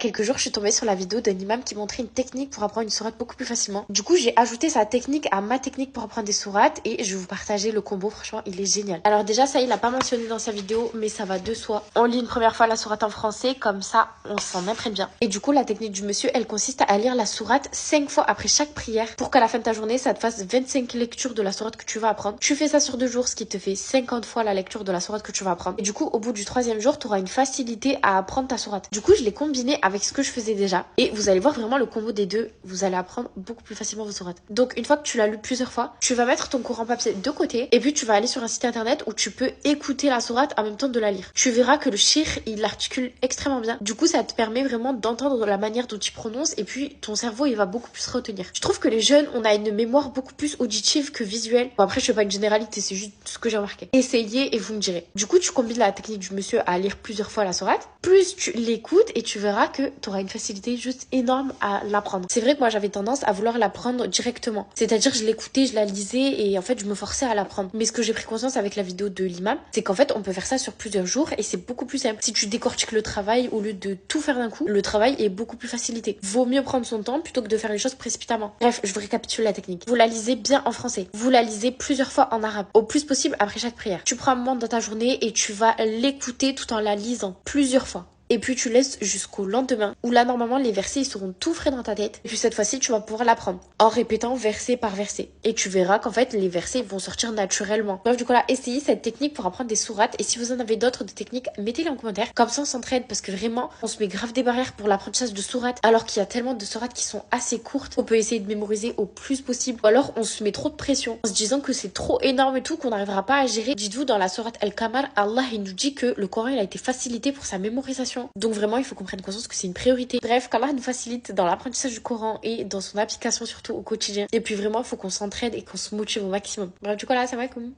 Quelques jours, je suis tombée sur la vidéo d'un imam qui montrait une technique pour apprendre une sourate beaucoup plus facilement. Du coup, j'ai ajouté sa technique à ma technique pour apprendre des sourates et je vais vous partager le combo. Franchement, il est génial. Alors déjà, ça, il l'a pas mentionné dans sa vidéo, mais ça va de soi. On lit une première fois la sourate en français, comme ça, on s'en imprègne bien. Et du coup, la technique du monsieur, elle consiste à lire la sourate 5 fois après chaque prière pour qu'à la fin de ta journée, ça te fasse 25 lectures de la sourate que tu vas apprendre. Tu fais ça sur 2 jours, ce qui te fait 50 fois la lecture de la sourate que tu vas apprendre. Et du coup, au bout du 3e jour, tu auras une facilité à apprendre ta sourate. Du coup, je l'ai combiné avec ce que je faisais déjà. Et vous allez voir vraiment le combo des deux. Vous allez apprendre beaucoup plus facilement vos sourates. Donc, une fois que tu l'as lu plusieurs fois, tu vas mettre ton cours en papier de côté. Et puis, tu vas aller sur un site internet où tu peux écouter la sourate en même temps de la lire. Tu verras que le shir, il l'articule extrêmement bien. Du coup, ça te permet vraiment d'entendre la manière dont il prononce. Et puis, ton cerveau, il va beaucoup plus retenir. Je trouve que les jeunes, on a une mémoire beaucoup plus auditive que visuelle. Bon, après, je fais pas une généralité, c'est juste ce que j'ai remarqué. Essayez et vous me direz. Du coup, tu combines la technique du monsieur à lire plusieurs fois la sourate. Plus tu l'écoutes et tu verras que tu auras une facilité juste énorme à l'apprendre. C'est vrai que moi j'avais tendance à vouloir l'apprendre directement. C'est-à-dire je l'écoutais, je la lisais et en fait je me forçais à l'apprendre. Mais ce que j'ai pris conscience avec la vidéo de l'imam, c'est qu'en fait on peut faire ça sur plusieurs jours et c'est beaucoup plus simple. Si tu décortiques le travail au lieu de tout faire d'un coup, le travail est beaucoup plus facilité. Vaut mieux prendre son temps plutôt que de faire les choses précipitamment. Bref, je vous récapitule la technique. Vous la lisez bien en français. Vous la lisez plusieurs fois en arabe. Au plus possible après chaque prière. Tu prends un moment dans ta journée et tu vas l'écouter tout en la lisant plusieurs fois. Et puis tu laisses jusqu'au lendemain où là normalement les versets ils seront tout frais dans ta tête. Et puis cette fois-ci tu vas pouvoir l'apprendre en répétant verset par verset. Et tu verras qu'en fait les versets vont sortir naturellement. Bref du coup là essayez cette technique pour apprendre des sourates. Et si vous en avez d'autres de techniques, mettez-les en commentaire. Comme ça on s'entraide parce que vraiment on se met grave des barrières pour l'apprentissage de sourates. Alors qu'il y a tellement de sourates qui sont assez courtes. On peut essayer de mémoriser au plus possible. Ou alors on se met trop de pression en se disant que c'est trop énorme et tout qu'on n'arrivera pas à gérer. Dites-vous dans la sourate Al-Qamar, Allah il nous dit que le Coran il a été facilité pour sa mémorisation. Donc vraiment, il faut qu'on prenne conscience que c'est une priorité. Bref, qu'Allah nous facilite dans l'apprentissage du Coran et dans son application surtout au quotidien. Et puis vraiment, il faut qu'on s'entraide et qu'on se motive au maximum. Bref, du coup là, ça va comme